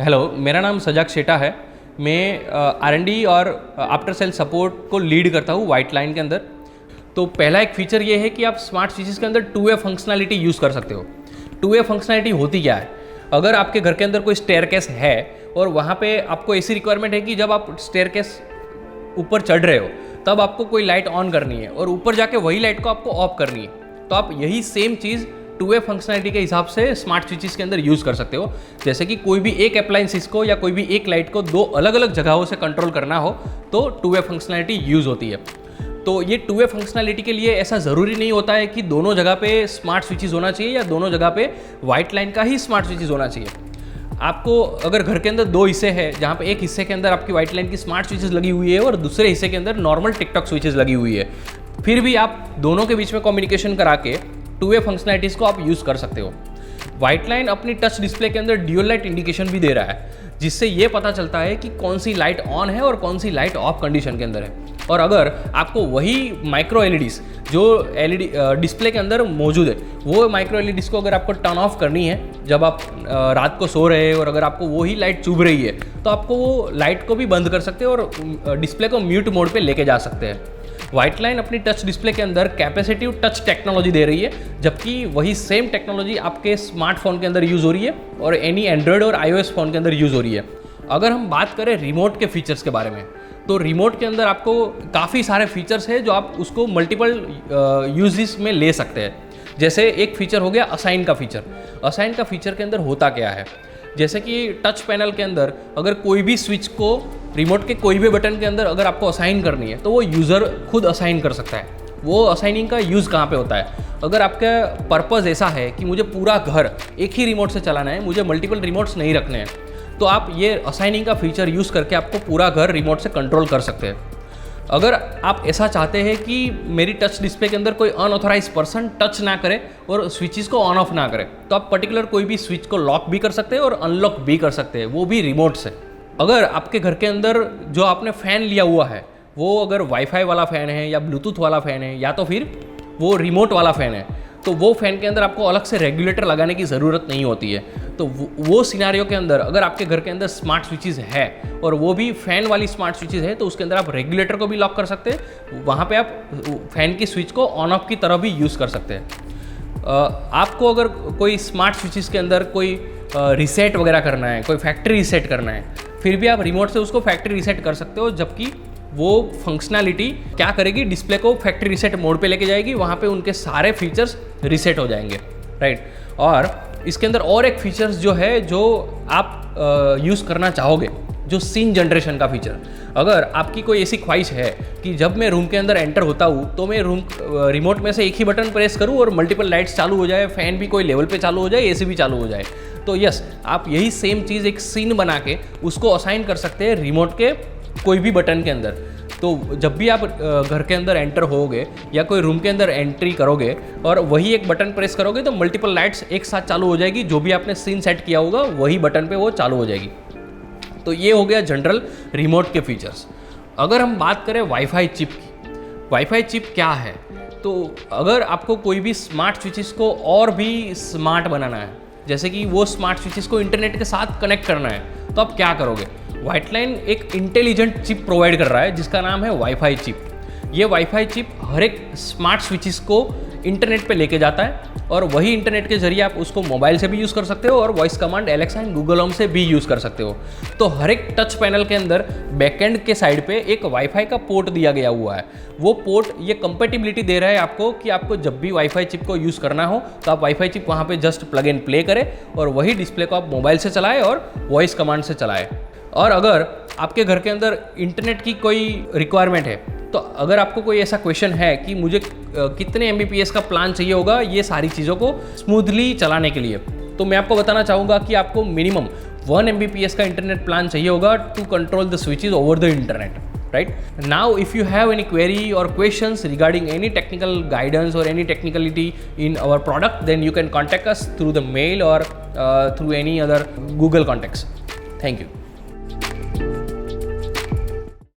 Hello, मेरा नाम सजाग शेटा है। मैं R&D और आफ्टर सेल सपोर्ट को लीड करता हूँ वाइट लाइन के अंदर। तो पहला एक फीचर ये है कि आप स्मार्ट स्विचेस के अंदर 2-वे फंक्शनैलिटी यूज़ कर सकते हो। 2-वे फंक्शनैलिटी होती क्या है? अगर आपके घर के अंदर कोई स्टेयरकेस है और वहाँ पे आपको ऐसी रिक्वायरमेंट है कि जब आप स्टेयरकेस ऊपर चढ़ रहे हो तब आपको कोई लाइट ऑन करनी है और ऊपर जाके वही लाइट को आपको ऑफ करनी है, तो आप यही सेम चीज़ 2-वे फंक्शनैलिटी के हिसाब से स्मार्ट स्विचेस के अंदर यूज़ कर सकते हो। जैसे कि कोई भी एक अप्लायंसिस को या कोई भी एक लाइट को दो अलग अलग जगहों से कंट्रोल करना हो तो 2-वे फंक्शनैलिटी यूज़ होती है। तो ये 2-वे फंक्शनैलिटी के लिए ऐसा ज़रूरी नहीं होता है कि दोनों जगह पे स्मार्ट स्विचेस होना चाहिए या दोनों जगह पे वाइट लाइन का ही स्मार्ट स्विचेस होना चाहिए। आपको अगर घर के अंदर 2 हिस्से हैं जहाँ पे एक हिस्से के अंदर आपकी वाइट लाइन की स्मार्ट स्विचेस लगी हुई है और दूसरे हिस्से के अंदर नॉर्मल टिकटॉक स्विचेस लगी हुई है, फिर भी आप दोनों के बीच में कम्युनिकेशन करा के 2-वे फंक्शनैलिटीज़ को आप यूज़ कर सकते हो। वाइट लाइन अपनी टच डिस्प्ले के अंदर ड्यूल लाइट इंडिकेशन भी दे रहा है, जिससे ये पता चलता है कि कौन सी लाइट ऑन है और कौन सी लाइट ऑफ कंडीशन के अंदर है। और अगर आपको वही माइक्रो एलईडीज़ जो एलईडी डिस्प्ले के अंदर मौजूद है, वो माइक्रो एलईडीज़ को अगर आपको टर्न ऑफ करनी है जब आप रात को सो रहे हैं और अगर आपको वही लाइट चुभ रही है, तो आपको वो लाइट को भी बंद कर सकते हैं और डिस्प्ले को म्यूट मोड पे लेके जा सकते हैं। वाइट लाइन अपनी टच डिस्प्ले के अंदर कैपेसिटिव टच टेक्नोलॉजी दे रही है, जबकि वही सेम टेक्नोलॉजी आपके स्मार्टफोन के अंदर यूज़ हो रही है और एनी एंड्रॉयड और iOS फ़ोन के अंदर यूज़ हो रही है। अगर हम बात करें रिमोट के फीचर्स के बारे में, तो रिमोट के अंदर आपको काफ़ी सारे फीचर्स है जो आप उसको मल्टीपल यूजेस में ले सकते हैं। जैसे एक फीचर हो गया असाइन का फीचर। असाइन का फीचर के अंदर होता क्या है, जैसे कि टच पैनल के अंदर अगर कोई भी स्विच को रिमोट के कोई भी बटन के अंदर अगर आपको असाइन करनी है तो वो यूज़र खुद असाइन कर सकता है। वो असाइनिंग का यूज़ कहाँ पे होता है? अगर आपका पर्पज़ ऐसा है कि मुझे पूरा घर एक ही रिमोट से चलाना है, मुझे मल्टीपल रिमोट्स नहीं रखने हैं, तो आप ये असाइनिंग का फीचर यूज़ करके आपको पूरा घर रिमोट से कंट्रोल कर सकते हैं। अगर आप ऐसा चाहते हैं कि मेरी टच डिस्प्ले के अंदर कोई अनऑथराइज पर्सन टच ना करे और स्विचेस को ऑन ऑफ ना करे, तो आप पर्टिकुलर कोई भी स्विच को लॉक भी कर सकते हैं और अनलॉक भी कर सकते हैं, वो भी रिमोट से। अगर आपके घर के अंदर जो आपने फ़ैन लिया हुआ है वो अगर वाईफाई वाला फ़ैन है या ब्लूटूथ वाला फ़ैन है या तो फिर वो रिमोट वाला फ़ैन है, तो वो फ़ैन के अंदर आपको अलग से रेगुलेटर लगाने की ज़रूरत नहीं होती है। तो वो सिनेरियो के अंदर अगर आपके घर के अंदर स्मार्ट स्विचेस है और वो भी फ़ैन वाली स्मार्ट स्विचेस है, तो उसके अंदर आप रेगुलेटर को भी लॉक कर सकते हैं। वहाँ पे आप फ़ैन की स्विच को ऑन ऑफ की तरह भी यूज़ कर सकते हैं। आपको अगर कोई स्मार्ट स्विचेस के अंदर कोई रीसेट वगैरह करना है, कोई फैक्ट्री रीसेट करना है, फिर भी आप रिमोट से उसको फैक्ट्री रीसेट कर सकते हो, जबकि वो फंक्शनैलिटी क्या करेगी, डिस्प्ले को फैक्ट्री रीसेट मोड पे लेके जाएगी, वहाँ पे उनके सारे फीचर्स रीसेट हो जाएंगे, राइट। और इसके अंदर और एक फीचर्स जो है जो आप यूज़ करना चाहोगे, जो सीन जनरेशन का फीचर। अगर आपकी कोई ऐसी ख्वाहिश है कि जब मैं रूम के अंदर एंटर होता हूँ तो मैं रूम रिमोट में से एक ही बटन प्रेस करूँ और मल्टीपल लाइट्स चालू हो जाए, फ़ैन भी कोई लेवल पे चालू हो जाए, एसी भी चालू हो जाए, तो यस, आप यही सेम चीज़ एक सीन बना के उसको असाइन कर सकते हैं रिमोट के कोई भी बटन के अंदर। तो जब भी आप घर के अंदर एंटर होगे या कोई रूम के अंदर एंट्री करोगे और वही एक बटन प्रेस करोगे तो मल्टीपल लाइट्स एक साथ चालू हो जाएगी, जो भी आपने सीन सेट किया होगा वही बटन पे वो चालू हो जाएगी। तो ये हो गया जनरल रिमोट के फीचर्स। अगर हम बात करें वाईफाई चिप की, वाईफाई चिप क्या है, तो अगर आपको कोई भी स्मार्ट स्विचेस को और भी स्मार्ट बनाना है, जैसे कि वो स्मार्ट स्विचेस को इंटरनेट के साथ कनेक्ट करना है, तो आप क्या करोगे? वाइट लाइन एक इंटेलिजेंट चिप प्रोवाइड कर रहा है जिसका नाम है वाईफाई चिप। ये वाईफाई चिप हर एक स्मार्ट स्विचेस को इंटरनेट पे लेके जाता है और वही इंटरनेट के जरिए आप उसको मोबाइल से भी यूज़ कर सकते हो और voice command Alexa and Google home से भी यूज़ कर सकते हो। तो हर एक टच पैनल के अंदर बैकएंड के साइड पे एक वाईफाई का पोर्ट दिया गया हुआ है। वो पोर्ट ये कंपेटिबिलिटी दे रहा है आपको कि आपको जब भी वाईफाई चिप को यूज़ करना हो तो आप वाईफाई चिप वहाँ पे जस्ट प्लग एंड प्ले करें और वही डिस्प्ले को आप मोबाइल से चलाएं और वॉइस कमांड से चलाएं। और अगर आपके घर के अंदर इंटरनेट की कोई रिक्वायरमेंट है, तो अगर आपको कोई ऐसा क्वेश्चन है कि मुझे कितने MBPS का प्लान चाहिए होगा ये सारी चीज़ों को स्मूथली चलाने के लिए, तो मैं आपको बताना चाहूँगा कि आपको मिनिमम 1 MBPS का इंटरनेट प्लान चाहिए होगा to control the switches over the internet, right? Now if you have any query or questions regarding any technical guidance or any technicality in our product, then you can contact us through the mail or through any other Google contacts. Thank you.